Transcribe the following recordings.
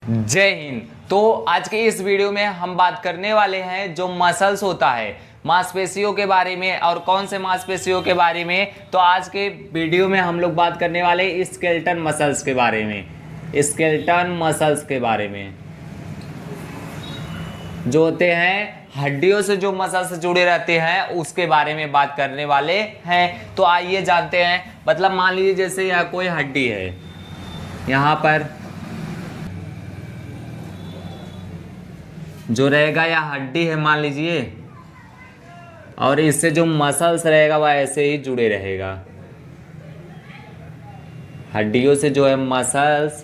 जय हिंद। तो आज के इस वीडियो में हम बात करने वाले हैं जो मसल्स होता है मांसपेशियों के बारे में। और कौन से मांसपेशियों के बारे में? तो आज के वीडियो में हम लोग बात करने वाले स्केलेटन मसल्स के बारे में। स्केलेटन मसल्स के बारे में जो होते हैं हड्डियों से जो मसल्स जुड़े रहते हैं उसके बारे में बात करने वाले हैं। तो आइए जानते हैं। मतलब मान लीजिए जैसे यह कोई हड्डी है, यहाँ पर जो रहेगा या हड्डी है मान लीजिए, और इससे जो मसल्स रहेगा वह ऐसे ही जुड़े रहेगा। हड्डियों से जो है मसल्स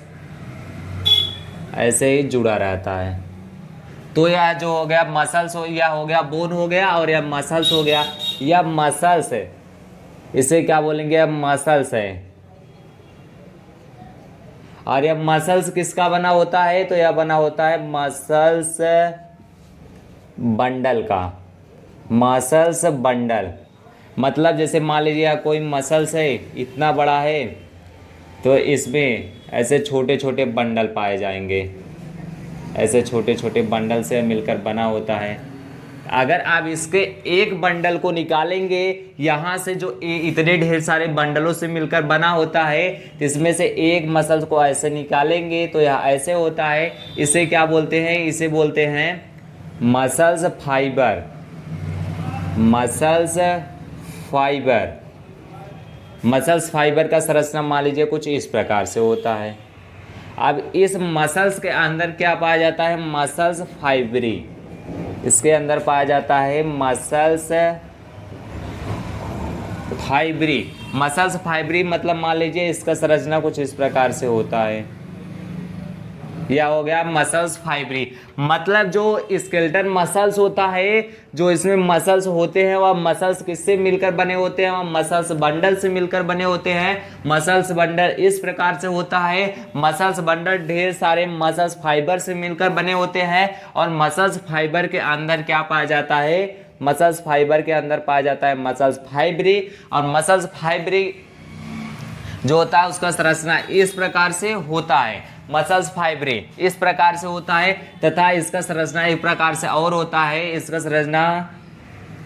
ऐसे ही जुड़ा रहता है। तो यह जो हो गया मसल्स हो, यह हो गया बोन हो गया, और यह मसल्स हो गया। यह मसल्स है, इसे क्या बोलेंगे? यह मसल्स है। और यह मसल्स किसका बना होता है? तो यह बना होता है मसल्स बंडल का। मसल्स बंडल मतलब जैसे मान लीजिए कोई मसल्स है इतना बड़ा है, तो इसमें ऐसे छोटे छोटे बंडल पाए जाएंगे। ऐसे छोटे छोटे बंडल से मिलकर बना होता है। अगर आप इसके एक बंडल को निकालेंगे, यहाँ से जो इतने ढेर सारे बंडलों से मिलकर बना होता है, तो इसमें से एक मसल्स को ऐसे निकालेंगे तो यह ऐसे होता है। इसे क्या बोलते हैं? इसे बोलते हैं muscles fibre. Muscles fibre. Muscles fibre का संरचना मान लीजिए कुछ इस प्रकार से होता है। अब इस मसल्स के अंदर क्या पाया जाता है? मसल्स फाइबरी। इसके अंदर पाया जाता है मसल्स फाइबरी। मसल्स फाइबरी मतलब मान लीजिए इसका संरचना कुछ इस प्रकार से होता है। यह हो गया मसल्स फाइबरी। मतलब जो स्केलेटन मसल्स होता है, जो इसमें मसल्स होते हैं वह मसल्स किससे मिलकर बने होते हैं? वह मसल्स बंडल से मिलकर बने होते हैं। मसल्स बंडल इस प्रकार से होता है। मसल्स बंडल ढेर सारे मसल्स फाइबर से मिलकर बने होते हैं। और मसल्स फाइबर के अंदर क्या पाया जाता है? मसल्स फाइबर के अंदर पाया जाता है मसल्स फाइबरी। और मसल्स फाइबरी जो होता है उसका संरचना इस प्रकार से होता है। मसल्स फाइबरी इस प्रकार से होता है, तथा इसका संरचना एक प्रकार से और होता है। इसका संरचना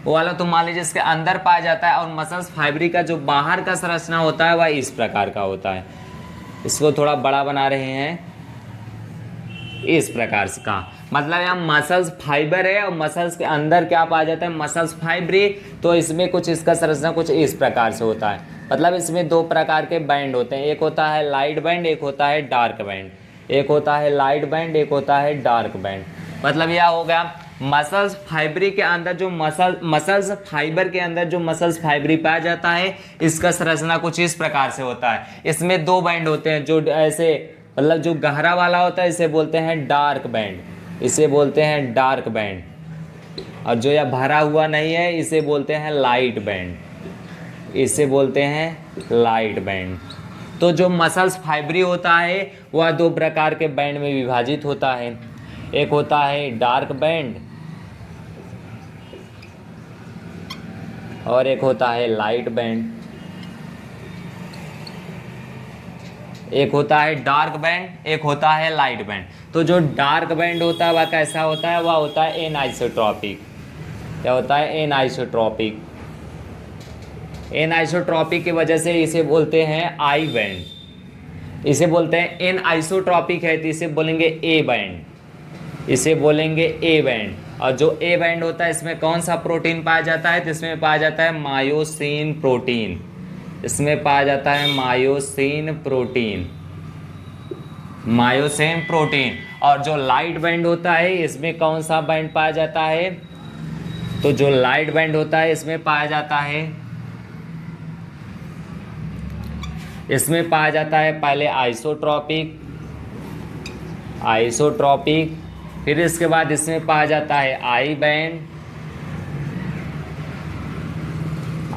वाला तो मान लीजिए इसके अंदर पाया जाता है। और मसल्स फाइबरी का जो बाहर का संरचना होता है वह इस प्रकार का होता है। इसको थोड़ा बड़ा बना रहे हैं, इस प्रकार से का मतलब यहाँ मसल्स फाइबर है और मसल्स के अंदर क्या पाया जाता है? मसल्स फाइबरी। तो इसमें कुछ इसका संरचना कुछ इस प्रकार से होता है। मतलब इसमें दो प्रकार के बैंड होते हैं, एक होता है लाइट बैंड, एक होता है डार्क बैंड। एक होता है लाइट बैंड, एक होता है डार्क बैंड। मतलब यह हो गया मसल्स फाइबरी के अंदर जो मसल्स फाइबर के अंदर जो मसल्स फाइबरी पाया जाता है, इसका संरचना कुछ इस प्रकार से होता है। इसमें दो बैंड होते हैं, जो ऐसे मतलब जो गहरा वाला होता है इसे बोलते हैं डार्क बैंड। इसे बोलते हैं डार्क बैंड। और जो यह भरा हुआ नहीं है इसे बोलते हैं लाइट बैंड। इसे बोलते हैं लाइट बैंड। तो जो मसल्स फाइबरी होता है वह दो प्रकार के बैंड में विभाजित होता है। एक होता है डार्क बैंड और एक होता है लाइट बैंड। एक होता है डार्क बैंड, एक होता है लाइट बैंड। तो जो डार्क बैंड होता है वह कैसा होता है? वह होता है एनआइसोट्रॉपिक। क्या होता है? एनआइसोट्रॉपिक। एनआइसोट्रॉपिक की वजह से इसे बोलते हैं आई बैंड। इसे बोलते हैं एनआइसोट्रॉपिक है तो इसे बोलेंगे ए बैंड। इसे बोलेंगे ए बैंड। और जो ए बैंड होता है इसमें कौन सा प्रोटीन पाया जाता है? तो इसमें पाया जाता है मायोसिन प्रोटीन। इसमें पाया जाता है मायोसिन प्रोटीन। Myosin protein. और जो लाइट बैंड होता है इसमें कौन सा बैंड पाया जाता है? तो जो लाइट बैंड होता है इसमें पाया जाता है पहले आइसोट्रॉपिक। आइसोट्रॉपिक फिर इसके बाद इसमें पाया जाता है आई बैंड।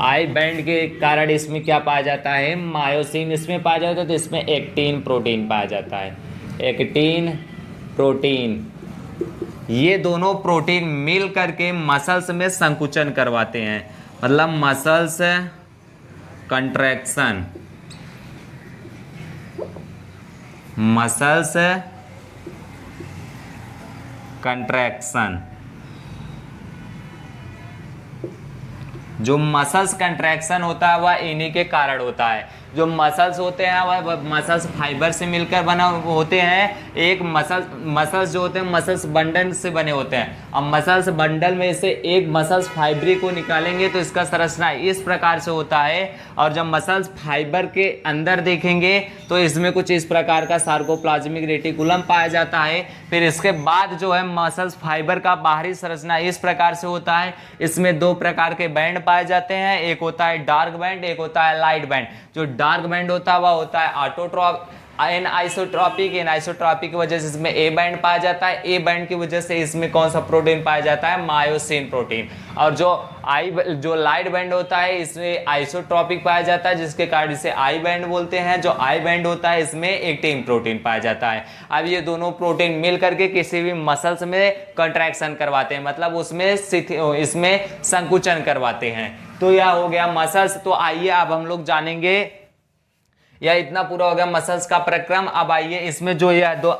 आई बैंड के कारण इसमें क्या पाया जाता है? मायोसिन इसमें पाया जाता है। तो इसमें एक्टिन प्रोटीन पाया जाता है। Actin protein. ये दोनों प्रोटीन मिल करके मसल्स में संकुचन करवाते हैं। मतलब मसल्स कंट्रैक्शन। मसल्स कंट्रैक्शन, जो मसल्स कंट्रैक्शन होता है वह इन्हीं के कारण होता है। जो मसल्स होते हैं वह मसल्स फाइबर से मिलकर बना होते हैं। एक मसल्स जो होते हैं मसल्स बंडल से बने होते हैं। अब मसल्स बंडल में से एक मसल्स फाइबरी को निकालेंगे तो इसका संरचना इस प्रकार से होता है। और जब मसल्स फाइबर के अंदर देखेंगे तो इसमें कुछ इस प्रकार का सार्कोप्लाज्मिक रेटिकुलम पाया जाता है। फिर इसके बाद जो है मसल्स फाइबर का बाहरी संरचना इस प्रकार से होता है। इसमें दो प्रकार के बैंड पाए जाते हैं, एक होता है डार्क बैंड, एक होता है लाइट बैंड। जो डार्क बैंड होता है वह होता है एनाइसोट्रॉपिक की वजह से इसमें ए बैंड पाया जाता है। ए बैंड की वजह से इसमें कौन सा प्रोटीन पाया जाता है, मायोसिन प्रोटीन। और जो लाइट बैंड होता है इसमें आइसोट्रॉपिक पाया जाता है, जिसके कारण इसे आई बैंड बोलते हैं। जो आई बैंड होता है इसमें एक्टिन प्रोटीन पाया जाता है। अब ये दोनों प्रोटीन मिल करके किसी भी मसल्स में कंट्रैक्शन करवाते हैं, मतलब इसमें संकुचन करवाते हैं। तो यह हो गया मसल्स। तो आइए अब हम लोग जानेंगे, यह इतना पूरा हो गया मसल्स का प्रक्रम। अब आइए इसमें जो यह दो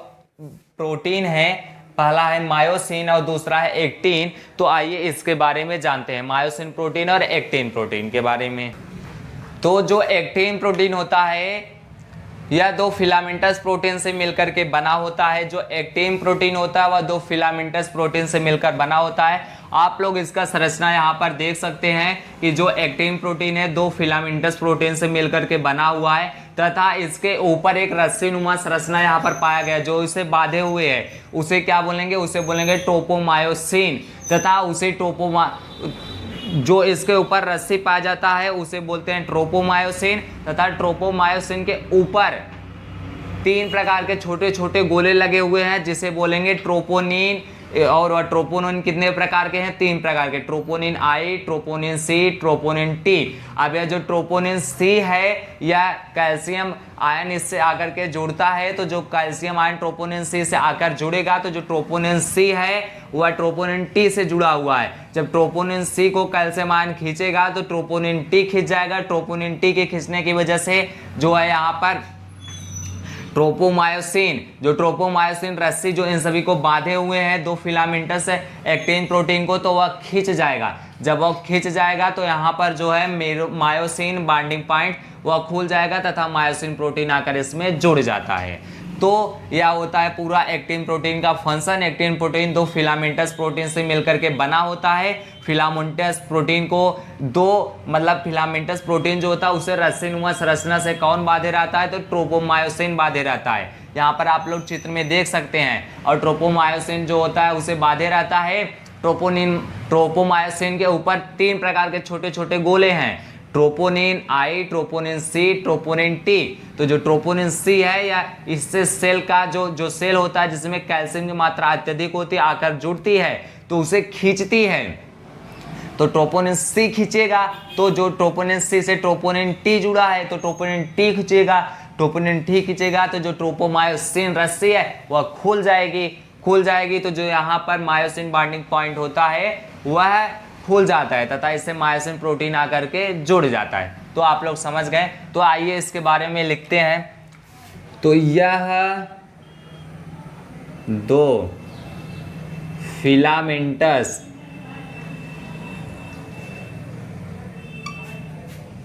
प्रोटीन है, पहला है मायोसिन और दूसरा है एक्टिन। तो आइए इसके बारे में जानते हैं, मायोसिन प्रोटीन और एक्टिन प्रोटीन के बारे में। तो जो एक्टिन प्रोटीन होता है यह दो फिलामेंटस प्रोटीन से मिलकर के बना होता है। जो एक्टिन प्रोटीन होता है वह दो फिलामेंटस प्रोटीन से मिलकर बना होता है। आप लोग इसका संरचना यहाँ पर देख सकते हैं कि जो एक्टिन प्रोटीन है दो फिलामेंटस प्रोटीन से मिलकर के बना हुआ है, तथा इसके ऊपर एक रस्सीनुमा संरचना यहाँ पर पाया गया जो इसे बांधे हुए है। उसे क्या बोलेंगे, उसे बोलेंगे ट्रोपोमायोसिन। तथा उसे जो इसके ऊपर रस्सी पाया जाता है उसे बोलते हैं ट्रोपोमायोसिन। तथा ट्रोपोमायोसिन के ऊपर तीन प्रकार के छोटे छोटे गोले लगे हुए हैं जिसे बोलेंगे ट्रोपोनिन। और ट्रोपोनिन कितने प्रकार के हैं, तीन प्रकार के, troponin I, troponin C, troponin T. अब यह जो ट्रोपोनिन सी है यह कैल्शियम आयन इससे आकर के जुड़ता है। तो जो कैल्शियम आयन ट्रोपोनिन सी से आकर जुड़ेगा तो जो ट्रोपोनिन सी है वह ट्रोपोनिन टी से जुड़ा हुआ है। जब ट्रोपोनिन सी को कैल्शियम आयन खींचेगा तो ट्रोपोनिन टी खींच जाएगा। ट्रोपोनिन टी के खींचने की वजह से जो है यहाँ पर ट्रोपोमायोसिन रस्सी जो इन सभी को बांधे हुए हैं दो फिलामेंटस एक्टिन प्रोटीन को, तो वह खींच जाएगा। जब वह खींच जाएगा तो यहाँ पर जो है मायोसिन बाइंडिंग पॉइंट वह खुल जाएगा तथा मायोसिन प्रोटीन आकर इसमें जुड़ जाता है। तो यह होता है पूरा एक्टिन प्रोटीन का फंक्शन। एक्टिन प्रोटीन दो फिलामेंटस प्रोटीन से मिलकर के बना होता है। फिलामेंटस प्रोटीन को फिलामेंटस प्रोटीन जो होता है उसे रस्सीनुमा संरचना से कौन बांधे रहता है, तो ट्रोपोमायोसिन बांधे रहता है। यहाँ पर आप लोग चित्र में देख सकते हैं। और ट्रोपोमायोसिन जो होता है उसे बांधे रहता है। ट्रोपोमायोसिन के ऊपर तीन प्रकार के छोटे छोटे गोले हैं, troponin I, troponin C, troponin T. तो जो ट्रोपोनिन सी है या इससे सेल का जो सेल होता है जिसमें कैल्शियम की मात्रा अत्यधिक होती है आकर जुड़ती है तो उसे खींचती है। तो ट्रोपोनिन सी खींचेगा तो जो ट्रोपोनिन सी से ट्रोपोनिन टी जुड़ा है तो ट्रोपोनिन टी खींचेगा। ट्रोपोनिन टी खींचेगा तो जो ट्रोपोमायोसिन रस्सी है वह खुल जाएगी। तो जो यहाँ पर मायोसिन बाइंडिंग पॉइंट होता है वह खुल जाता है तथा इससे मायोसिन प्रोटीन आकर के जुड़ जाता है। तो आप लोग समझ गए। तो आइए इसके बारे में लिखते हैं। तो यह दो फिलामेंटस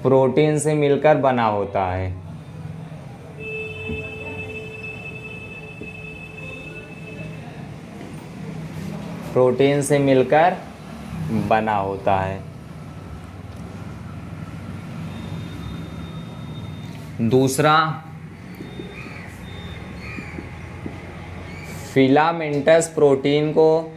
प्रोटीन से मिलकर बना होता है। प्रोटीन से मिलकर बना होता है। दूसरा, फिलामेंटस प्रोटीन को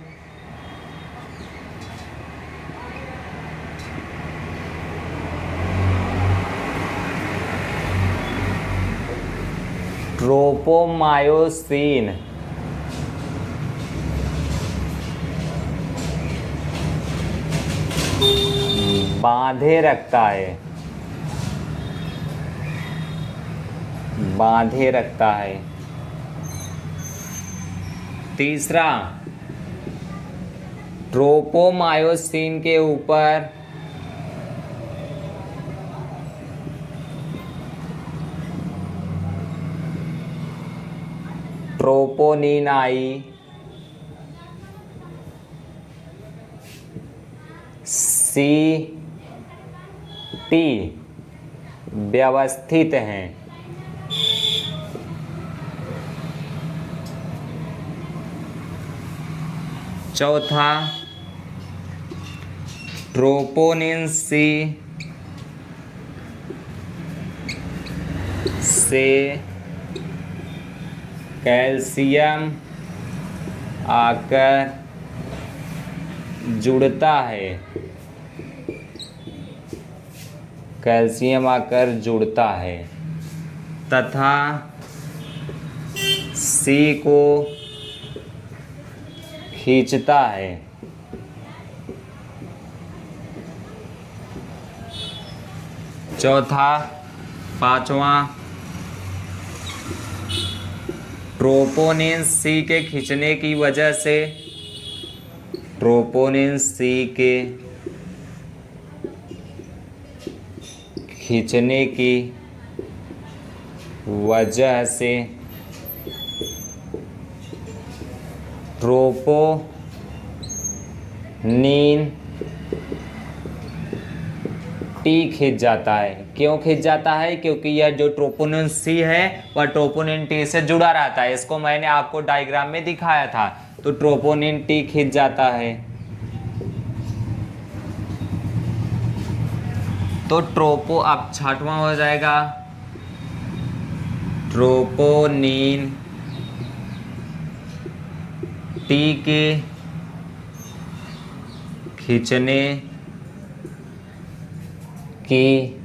ट्रोपोमायोसिन बांधे रखता है। तीसरा, ट्रोपोमायोसिन के ऊपर ट्रोपोनिन आई सी टी व्यवस्थित हैं। चौथा, ट्रोपोनिन सी से कैल्शियम आकर जुड़ता है, कैल्शियम आकर जुड़ता है तथा सी को खींचता है। चौथा, पांचवा, ट्रोपोनिन सी के खींचने की वजह से, ट्रोपोनिन सी के खींचने की वजह से ट्रोपोनिन टी खींच जाता है। क्यों खींच जाता है? क्योंकि यह जो ट्रोपोनिन सी है वह ट्रोपोनिन टी से जुड़ा रहता है। इसको मैंने आपको डायग्राम में दिखाया था। तो ट्रोपोनिन टी खींच जाता है। तो ट्रोपो, अब छठवां हो जाएगा, ट्रोपोनिन टी के खींचने की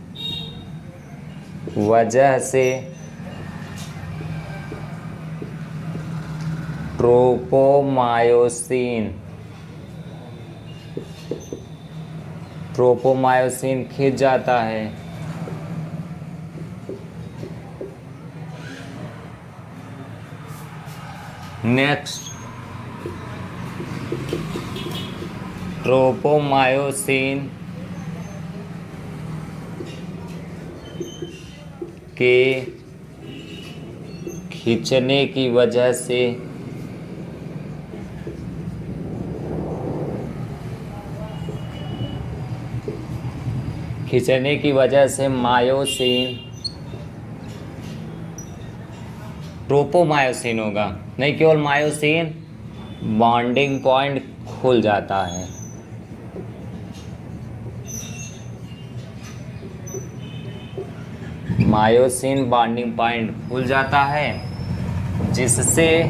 वजह से ट्रोपोमायोसिन खींच जाता है। नेक्स्ट, ट्रोपोमायोसिन के खींचने की वजह से मायोसिन, ट्रोपोमायोसिन होगा, नहीं केवल मायोसिन, बॉन्डिंग पॉइंट खुल जाता है। मायोसिन बॉन्डिंग पॉइंट खुल जाता है, जिससे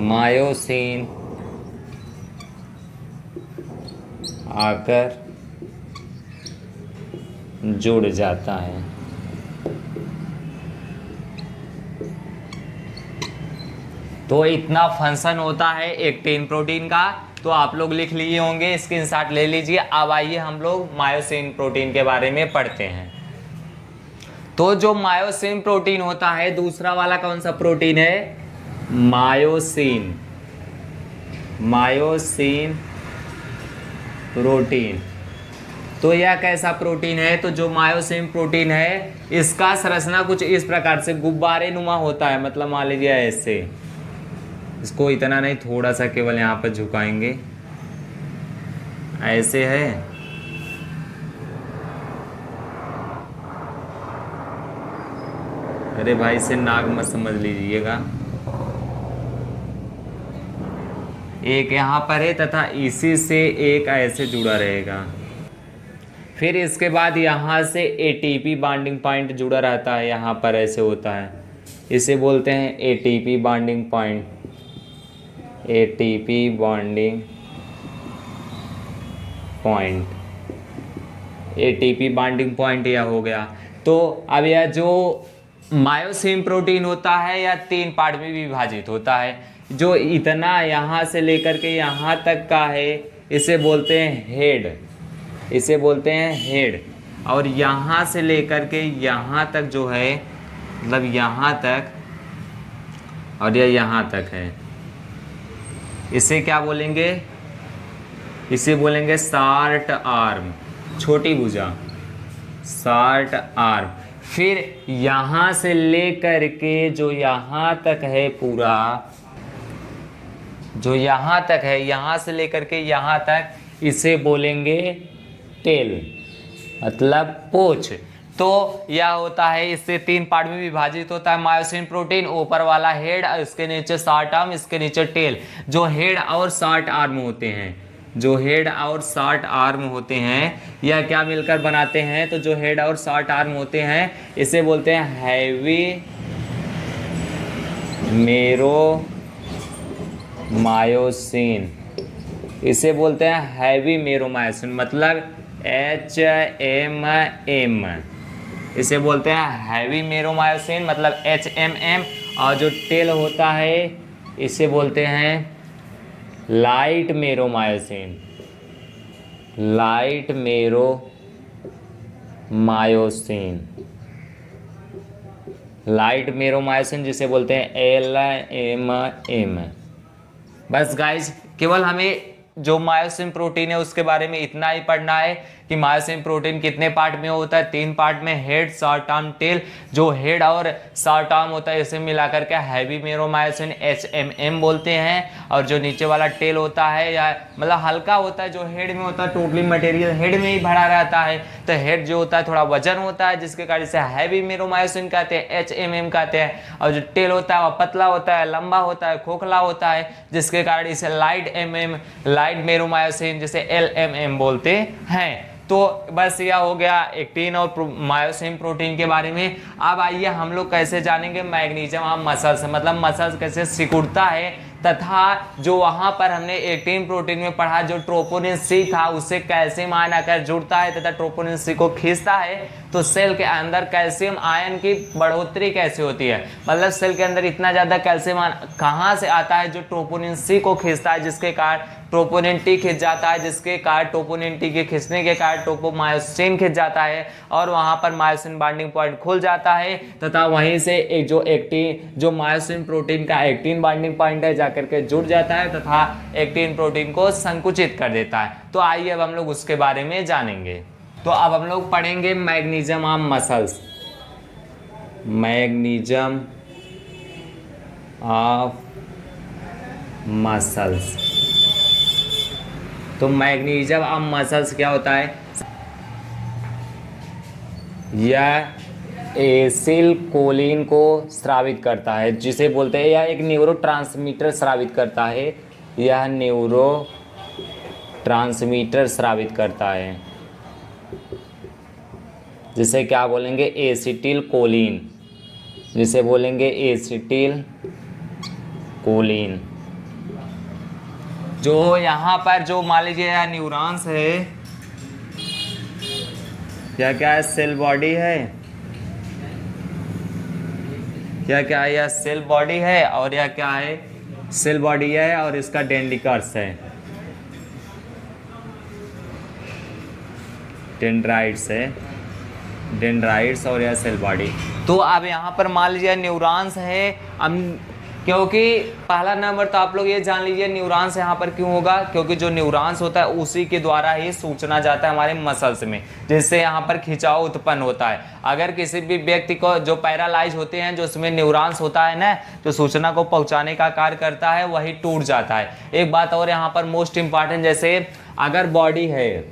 मायोसिन आकर जुड़ जाता है। तो इतना फंक्शन होता है एक्टिन प्रोटीन का। तो आप लोग लिख लिए होंगे, स्क्रीनशॉट ले लीजिए। अब आइए हम लोग मायोसिन प्रोटीन के बारे में पढ़ते हैं। तो जो मायोसिन प्रोटीन होता है, दूसरा वाला कौन सा प्रोटीन है? Myosin protein. तो यह कैसा प्रोटीन है? तो जो मायोसिन प्रोटीन है, इसका संरचना कुछ इस प्रकार से गुब्बारे नुमा होता है। मतलब मान लीजिए ऐसे, इसको इतना नहीं, थोड़ा सा केवल यहाँ पर झुकाएंगे, ऐसे है। अरे भाई से नाक मत समझ लीजिएगा। एक यहाँ पर है तथा इसी से एक ऐसे जुड़ा रहेगा। फिर इसके बाद यहाँ से एटीपी बॉन्डिंग पॉइंट जुड़ा रहता है, यहाँ पर ऐसे होता है। इसे बोलते हैं ATP bonding point. ATP bonding point यह हो गया। तो अब यह जो मायोसिन प्रोटीन होता है, यह 3 पार्ट में विभाजित होता है। जो इतना यहाँ से लेकर के यहाँ तक का है, इसे बोलते हैं हेड। और यहाँ से लेकर के यहाँ तक जो है, मतलब यहाँ तक और यह यहाँ तक है, इसे क्या बोलेंगे? इसे बोलेंगे शार्ट आर्म, छोटी भुजा, शार्ट आर्म। फिर यहाँ से लेकर के जो यहाँ तक है पूरा, जो यहाँ तक है, यहाँ से लेकर के यहाँ तक, इसे बोलेंगे टेल, मतलब पूंछ। तो यह होता है, इससे 3 पार्ट में विभाजित होता है मायोसिन प्रोटीन। ऊपर वाला हेड, इसके नीचे शॉर्ट आर्म, इसके नीचे टेल। जो हेड और शॉर्ट आर्म होते हैं, जो हेड और शॉर्ट आर्म होते हैं, यह क्या मिलकर बनाते हैं? तो जो हेड और शॉर्ट आर्म होते हैं इसे बोलते हैं हैवी मेरोमायोसिन। इसे बोलते हैं हैवी मेरोमायोसिन, मतलब HMM। इसे बोलते हैं हैवी मेरोमायोसिन, मतलब HMM। और जो टेल होता है इसे बोलते हैं लाइट मेरोमायोसिन, लाइट मेरोमायोसिन, लाइट मेरोमायोसिन जिसे बोलते हैं LMM। बस गाइज, केवल हमें जो मायोसिन प्रोटीन है उसके बारे में इतना ही पढ़ना है कि मायोसिन प्रोटीन कितने पार्ट में होता है। 3 पार्ट में, हेड, शॉर्ट आर्म, टेल। जो हेड और शॉर्ट आर्म होता है इसे मिलाकर के हैवी मेरोमायोसिन HMM बोलते हैं। और जो नीचे वाला टेल होता है, या मतलब हल्का होता है, जो हेड में होता है टोटली मटेरियल हेड में ही भरा रहता है, तो हेड जो होता है थोड़ा वजन होता है, जिसके कारण इसे हैवी मेरोमायोसिन कहते हैं, HMM कहते हैं। और जो टेल होता है वह पतला होता है, लंबा होता है, खोखला होता है, जिसके कारण इसे लाइट मेरोमायोसिन जिसे LMM बोलते हैं। तो बस यह हो गया एक्टिन और मायोसिन प्रोटीन के बारे में। अब आइए हम लोग कैसे जानेंगे मैग्नीशियम और मसल्स, मतलब मसल्स कैसे सिकुड़ता है, तथा जो वहाँ पर हमने एक्टिन प्रोटीन में पढ़ा जो ट्रोपोनिन C था उससे कैल्शियम आयन आकर जुड़ता है तथा ट्रोपोनिन C को खींचता है, तो सेल के अंदर कैल्शियम आयन की बढ़ोतरी कैसे होती है, मतलब सेल के अंदर इतना ज़्यादा कैल्शियम आयन कहाँ से आता है? जो ट्रोपोनिन C को खींचता है, जिसके कारण ट्रोपोनिन T खिंच जाता है, जिसके कारण ट्रोपोनिन T के खींचने के कारण ट्रोपोमायोसिन खिंच जाता है और वहाँ पर मायोसिन बाइंडिंग पॉइंट खुल जाता है, तथा वहीं से एक जो मायोसिन प्रोटीन का एक्टिन बाइंडिंग पॉइंट है जाकर के जुड़ जाता है तथा एक्टिन प्रोटीन को संकुचित कर देता है। तो आइए अब हम लोग उसके बारे में जानेंगे। तो अब हम लोग पढ़ेंगे magnesium of muscles, magnesium of muscles. तो मैग्नीशियम ऑफ मसल्स क्या होता है? यह एसिलकोलिन को स्रावित करता है, जिसे बोलते हैं, यह एक न्यूरोट्रांसमीटर स्रावित करता है, यह न्यूरोट्रांसमीटर स्रावित करता है, जिसे क्या बोलेंगे? एसिटिलकोलिन, जिसे बोलेंगे एसिटिलकोलिन। जो यहाँ पर जो मान लीजिए यह न्यूरॉन्स है, क्या क्या है? सेल बॉडी है, क्या है? यह सेल बॉडी है, और यह क्या है? सेल बॉडी है, और इसका डेंड्रिकल्स है, डेंड्राइट्स है, डेंड्राइट्स, और यह सेल बॉडी। तो अब यहाँ पर मान लीजिए न्यूरॉन्स है, क्योंकि पहला नंबर तो आप लोग ये जान लीजिए न्यूरॉन्स यहाँ पर क्यों होगा, क्योंकि जो न्यूरॉन्स होता है उसी के द्वारा ही सूचना जाता है हमारे मसल्स में, जिससे यहाँ पर खिंचाव उत्पन्न होता है। अगर किसी भी व्यक्ति को जो पैरालाइज होते हैं, जो उसमें न्यूरॉन्स होता है ना, जो सूचना को पहुँचाने का कार्य करता है, वही टूट जाता है। एक बात और यहाँ पर मोस्ट इंपॉर्टेंट, जैसे अगर बॉडी है,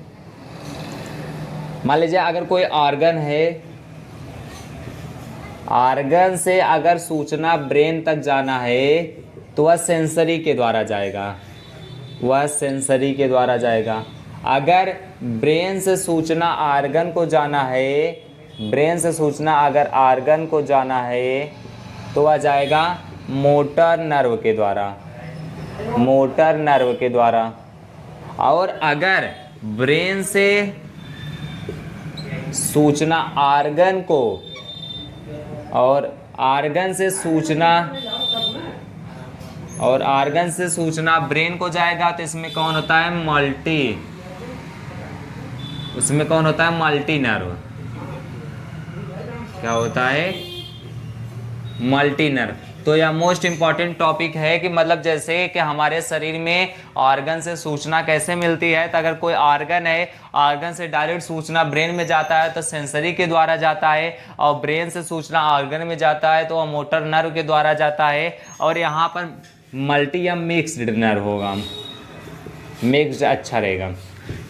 मान लीजिए अगर कोई ऑर्गन है, ऑर्गन से अगर सूचना ब्रेन तक जाना है तो वह सेंसरी के द्वारा जाएगा, वह सेंसरी के द्वारा जाएगा। अगर ब्रेन से सूचना ऑर्गन को जाना है, ब्रेन से सूचना अगर ऑर्गन को जाना है तो वह जाएगा मोटर नर्व के द्वारा, मोटर नर्व के द्वारा। और अगर ब्रेन से सूचना ऑर्गन को, और ऑर्गन से सूचना ब्रेन को जाएगा, तो इसमें कौन होता है? उसमें कौन होता है? Multi nerve. क्या होता है? Multi nerve. तो यह मोस्ट इंपॉर्टेंट टॉपिक है कि मतलब जैसे कि हमारे शरीर में ऑर्गन से सूचना कैसे मिलती है। तो अगर कोई ऑर्गन है, ऑर्गन से डायरेक्ट सूचना ब्रेन में जाता है तो सेंसरी के द्वारा जाता है, और ब्रेन से सूचना ऑर्गन में जाता है तो मोटर नर्व के द्वारा जाता है। और यहाँ पर मल्टी या मिक्स्ड नर्व होगा, मिक्स्ड अच्छा रहेगा।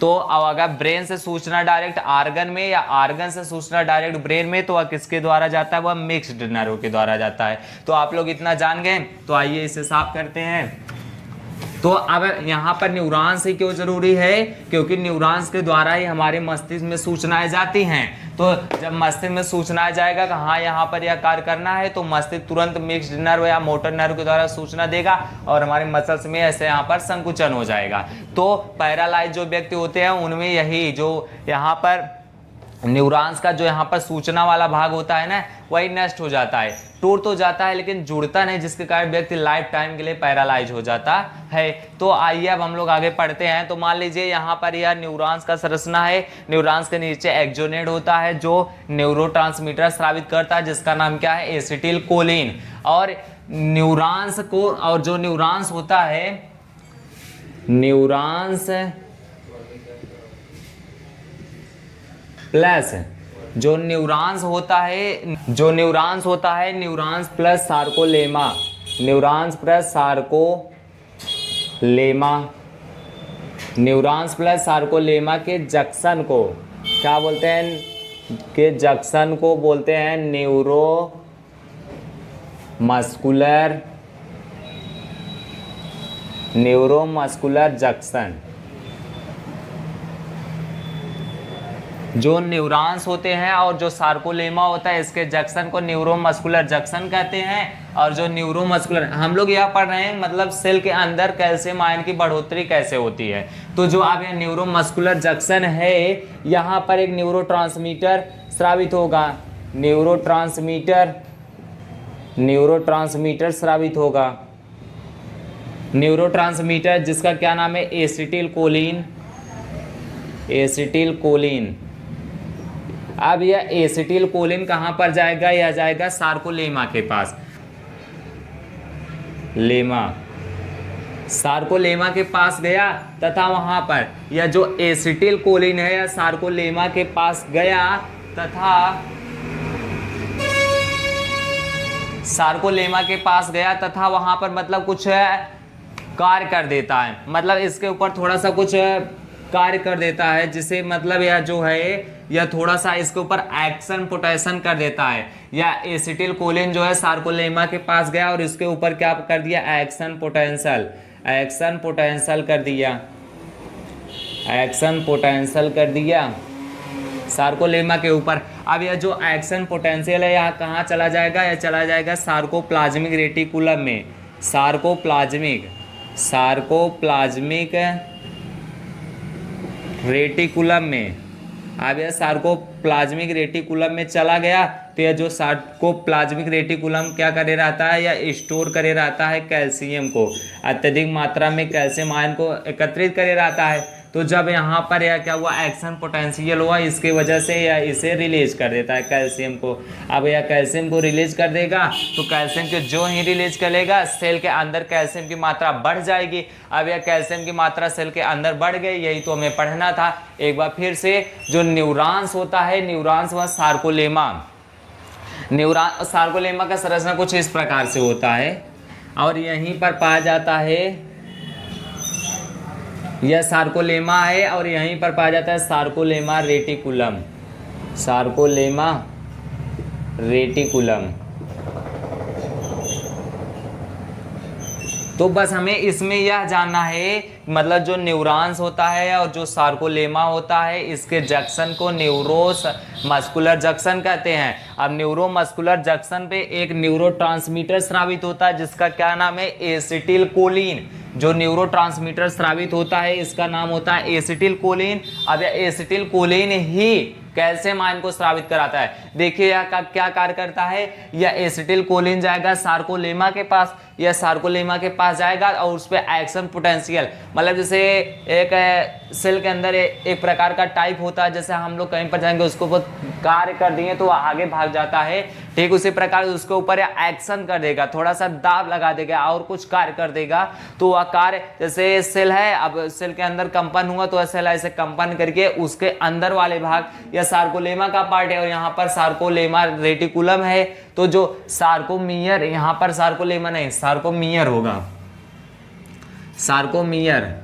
तो अब अगर ब्रेन से सूचना डायरेक्ट ऑर्गन में या ऑर्गन से सूचना डायरेक्ट ब्रेन में, तो वह किसके द्वारा जाता है, वह मिक्स्ड नर्व के द्वारा जाता है। तो आप लोग इतना जान गए, तो आइए इसे साफ करते हैं। तो अब यहाँ पर न्यूरॉन्स ही क्यों जरूरी है, क्योंकि न्यूरॉन्स के द्वारा ही हमारे मस्तिष्क में सूचनाएं जाती हैं। तो जब मस्तिष्क में सूचनाएं जाएगा कि हाँ यहाँ पर यह कार्य करना है, तो मस्तिष्क तुरंत मिक्स्ड नर्व या मोटर नर्व के द्वारा सूचना देगा और हमारे मसल्स में ऐसे यहाँ पर संकुचन हो जाएगा। तो पैरालाइज जो व्यक्ति होते हैं उनमें यही जो यहाँ पर न्यूरॉन्स का जो यहाँ पर सूचना वाला भाग होता है ना, वही नष्ट हो जाता है, टूट तो जाता है लेकिन जुड़ता नहीं, जिसके कारण व्यक्ति लाइफ टाइम के लिए पैरालाइज हो जाता है। तो आइए अब हम लोग आगे पढ़ते हैं। तो मान लीजिए यहाँ पर यह न्यूरॉन्स का संरचना है। न्यूरॉन्स के नीचे एक्सोनेट होता है जो न्यूरोट्रांसमीटर स्रावित करता है, जिसका नाम क्या है, एसिटिल कोलिन। और न्यूरॉन्स को, और जो न्यूरॉन्स होता है, न्यूरॉन्स प्लस जो न्यूरॉन्स होता है, neurons plus sarcolemma, neurons plus sarcolemma, neurons plus sarcolemma के जंक्शन को क्या बोलते हैं, के जंक्शन को बोलते हैं न्यूरोमस्कुलर जंक्शन। जो न्यूरॉन्स होते हैं और जो सार्कोलेमा होता है, इसके जंक्शन को न्यूरोमस्कुलर जंक्शन कहते हैं। और जो न्यूरोमस्कुलर, हम लोग यह पढ़ रहे हैं मतलब सेल के अंदर कैल्शियम आयन की बढ़ोतरी कैसे होती है। तो जो अब यह न्यूरोमस्कुलर जंक्शन है, यहाँ पर एक न्यूरोट्रांसमीटर स्रावित होगा, न्यूरोट्रांसमीटर स्रावित होगा, न्यूरोट्रांसमीटर जिसका क्या नाम है, एसिटिल कोलिन। अब यह एसिटिल कोलिन कहां पर जाएगा, यह जाएगा सार्कोलेमा के पास, सार्कोलेमा के पास गया तथा वहां पर यह जो एसिटिल कोलिन है यह सार्कोलेमा के पास गया तथा वहां पर मतलब कुछ कार्य कर देता है, मतलब इसके ऊपर थोड़ा सा कुछ कार्य कर देता है, जिसे मतलब यह जो है यह थोड़ा सा इसके ऊपर एक्शन पोटेंशियल कर देता है। या एसिटिल कोलिन जो है सार्कोलेमा के पास गया और इसके ऊपर क्या कर दिया, एक्शन पोटेंशियल कर दिया सार्कोलेमा के ऊपर। अब यह जो एक्शन पोटेंशियल है यहाँ कहाँ चला जाएगा, यह चला जाएगा सार्कोप्लाज्मिक रेटिकुलम में, सार्कोप्लाज्मिक रेटिकुलम में। अब यह सार्कोप्लाज्मिक रेटिकुलम में चला गया तो यह जो सार्कोप्लाज्मिक रेटिकुलम क्या करे रहता है, यह स्टोर करे रहता है कैल्शियम को, अत्यधिक मात्रा में कैल्शियम आयन को एकत्रित करे रहता है। तो जब यहाँ पर यह क्या हुआ, एक्शन पोटेंशियल हुआ, इसकी वजह से यह इसे रिलीज कर देता है कैल्शियम को। अब यह कैल्शियम को रिलीज कर देगा तो कैल्शियम को जो ही रिलीज करेगा सेल के अंदर कैल्शियम की मात्रा बढ़ जाएगी। अब यह कैल्शियम की मात्रा सेल के अंदर बढ़ गई, यही तो हमें पढ़ना था। एक बार फिर से, जो न्यूरॉन्स होता है, न्यूरॉन्स व सार्कोलेमा का संरचना कुछ इस प्रकार से होता है और यहीं पर पाया जाता है, यह सार्कोलेमा है और यहीं पर पाया जाता है सार्कोलेमा रेटिकुलम। तो बस हमें इसमें यह जानना है, मतलब जो न्यूरॉन्स होता है और जो सार्कोलेमा होता है, इसके जंक्शन को न्यूरोमस्कुलर जंक्शन कहते हैं। अब न्यूरोमस्कुलर जंक्शन पे एक न्यूरोट्रांसमीटर स्रावित होता है जिसका क्या नाम है, एसिटिल कोलिन। जो न्यूरोट्रांसमीटर स्रावित होता है इसका नाम होता है एसिटिल कोलिन। अब यह एसिटिल कोलिन ही कैल्शियम आयन को स्रावित कराता है। देखिए यह क्या कार्य करता है, यह एसिटिल कोलिन जाएगा सार्कोलेमा के पास, यह सार्कोलेमा के पास जाएगा और उस पर एक्शन पोटेंशियल, मतलब जैसे एक सेल के अंदर एक प्रकार का टाइप होता है, जैसे हम लोग कहीं पर जाएंगे उसको कार्य कर दिए तो वह आगे भाग जाता है। ठीक उसी प्रकार उसके ऊपर एक्शन कर देगा, थोड़ा सा दाब लगा देगा और कुछ कार्य कर देगा तो वह कार्य, जैसे सेल है, अब सेल के अंदर कंपन हुआ तो सेल ऐसे कंपन करके उसके अंदर वाले भाग या सार्कोलेमा का पार्ट है, और यहाँ पर सार्कोलेमा रेटिकुलम है, तो जो सार्कोमियर, यहाँ पर सार्कोलेमा नहीं सार्कोमियर होगा, सार्कोमियर।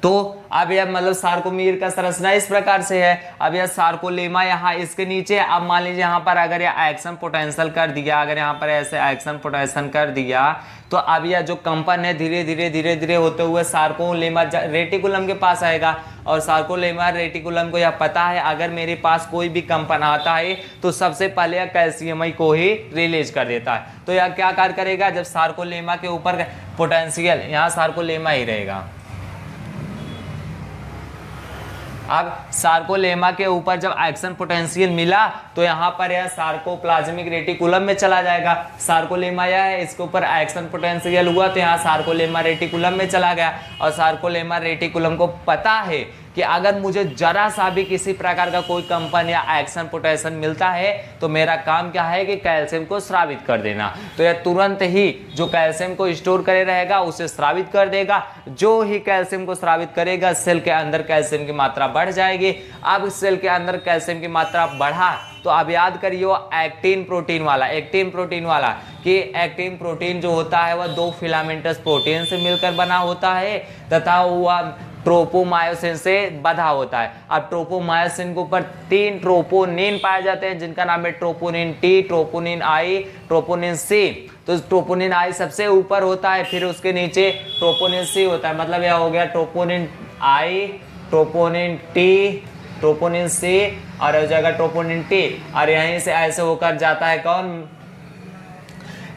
तो अब यह मतलब सार्कोमियर का संरचना इस प्रकार से है। अब यह सार्कोलेमा यहाँ इसके नीचे, अब मान लीजिए यहाँ पर अगर यह एक्शन पोटेंशियल कर दिया, अगर यहाँ पर ऐसे एक्शन पोटेंशियल कर दिया तो अब यह जो कंपन है धीरे धीरे होते हुए सार्कोलेमा रेटिकुलम के पास आएगा, और सार्कोलेमा रेटिकुलम को यह पता है अगर मेरे पास कोई भी कंपन आता है तो सबसे पहले यह कैल्शियम को ही रिलीज कर देता है। तो यह क्या कार्य करेगा, जब सार्कोलेमा के ऊपर पोटेंशियल, यहाँ सार्कोलेमा ही रहेगा, अब सार्कोलेमा के ऊपर जब एक्शन पोटेंशियल मिला तो यहाँ पर यह सार्कोप्लाज्मिक रेटिकुलम में चला जाएगा। सार्कोलेमा यह है, इसके ऊपर एक्शन पोटेंशियल हुआ तो यहाँ सार्कोलेमा रेटिकुलम में चला गया, और सार्कोलेमा रेटिकुलम को पता है कि अगर मुझे जरा सा भी किसी प्रकार का कोई कंपन या एक्शन पोटेंशियल मिलता है तो मेरा काम क्या है कि कैल्शियम को स्रावित कर देना। तो यह तुरंत ही जो कैल्शियम को स्टोर करे रहेगा उसे स्रावित कर देगा। जो ही कैल्शियम को स्रावित करेगा सेल के अंदर कैल्शियम की मात्रा बढ़ जाएगी। अब सेल के अंदर कैल्शियम की मात्रा बढ़ा तो अब याद करिए वो एक्टिन प्रोटीन वाला कि एक्टिन प्रोटीन जो होता है वह 2 फिलामेंटस प्रोटीन से मिलकर बना होता है तथा वह ट्रोपोमायोसिन से बंधा होता है। अब ट्रोपोमायोसिन के ऊपर 3 ट्रोपोनिन पाए जाते हैं जिनका नाम है troponin T, troponin I, troponin C. तो ट्रोपोनिन आई सबसे ऊपर होता है, फिर उसके नीचे ट्रोपोनिन सी होता है, मतलब यह हो गया troponin I, troponin T, troponin C और हो जाएगा ट्रोपोनिन टी, और यहीं से ऐसे होकर जाता है कौन,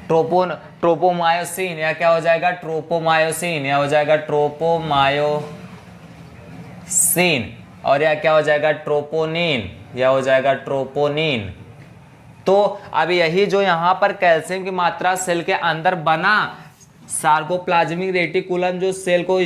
ट्रोपोमायोसिन, या क्या हो जाएगा ट्रोपोमायोसिन, या हो जाएगा ट्रोपोमायोसिन, और या क्या हो जाएगा ट्रोपोनिन, या हो जाएगा ट्रोपोनिन। तो अब यही जो यहाँ पर कैल्शियम की मात्रा सेल के अंदर बना, सार्कोप्लाज्मिक रेटिकुलम जो सेल को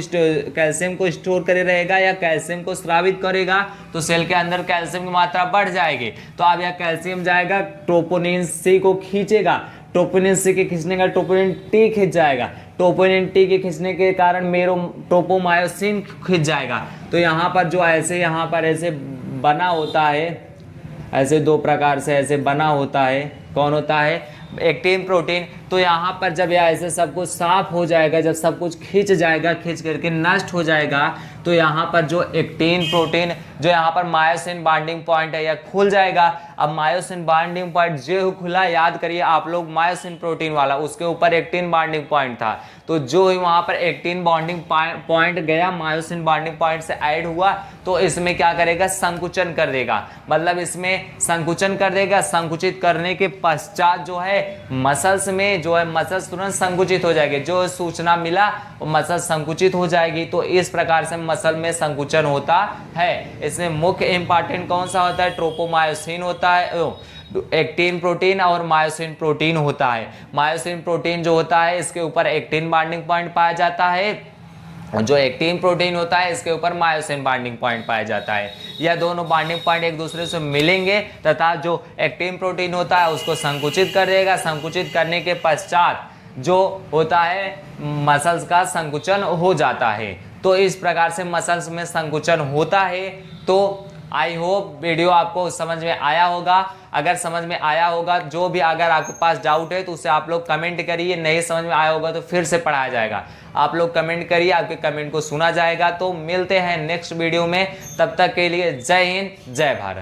कैल्शियम को स्टोर करे रहेगा या कैल्शियम को स्रावित करेगा तो सेल के अंदर कैल्शियम की मात्रा बढ़ जाएगी। तो अब यह कैल्शियम जाएगा ट्रोपोनिन सी को खींचेगा, ट्रोपोनिन सी के खींचने का ट्रोपोनिन टी खींच जाएगा, ट्रोपोनिन टी के खींचने के कारण मेरो ट्रोपोमायोसिन खींच जाएगा। तो यहाँ पर जो ऐसे यहाँ पर ऐसे बना होता है, ऐसे 2 प्रकार से ऐसे बना होता है, कौन होता है एक्टिन प्रोटीन। तो यहाँ पर जब यह ऐसे सब कुछ साफ हो जाएगा, जब सब कुछ खींच जाएगा, खींच करके नष्ट हो जाएगा तो यहाँ पर जो एक्टिन प्रोटीन जो यहाँ पर मायोसिन बाइंडिंग पॉइंट है यह खुल जाएगा। अब मायोसिन बाइंडिंग पॉइंट जो खुला, याद करिए आप लोग मायोसिन प्रोटीन वाला, उसके ऊपर एक्टिन बाइंडिंग पॉइंट था, तो जो ही वहाँ पर एक्टिन बॉन्डिंग पॉइंट गया मायोसिन बाइंडिंग पॉइंट से ऐड हुआ तो इसमें क्या करेगा, संकुचन कर देगा, मतलब इसमें संकुचन कर देगा। संकुचित करने के पश्चात जो है मसल्स में जो है मसल्स तुरंत संकुचित हो जाएगी, जो सूचना मिला वो मसल संकुचित हो जाएगी। तो इस प्रकार से मसल में संकुचन होता है। इसमें मुख्य इंपॉर्टेंट कौन सा होता है, ट्रोपोमायोसिन होता है, एक्टिन प्रोटीन और मायोसिन प्रोटीन होता है। मायोसिन प्रोटीन जो होता है इसके ऊपर एक्टिन बाइंडिंग पॉइंट पाया जाता है, जो एक्टिन प्रोटीन होता है इसके ऊपर मायोसिन बाइंडिंग पॉइंट पाया जाता है। यह दोनों बाइंडिंग पॉइंट एक दूसरे से मिलेंगे तथा जो एक्टिन प्रोटीन होता है उसको संकुचित कर देगा। संकुचित करने के पश्चात जो होता है मसल्स का संकुचन हो जाता है। तो इस प्रकार से मसल्स में संकुचन होता है। तो आई होप वीडियो आपको समझ में आया होगा। अगर समझ में आया होगा, जो भी अगर आपके पास डाउट है तो उसे आप लोग कमेंट करिए, नहीं समझ में आया होगा तो फिर से पढ़ाया जाएगा। आप लोग कमेंट करिए, आपके कमेंट को सुना जाएगा। तो मिलते हैं नेक्स्ट वीडियो में, तब तक के लिए जय हिंद, जय भारत।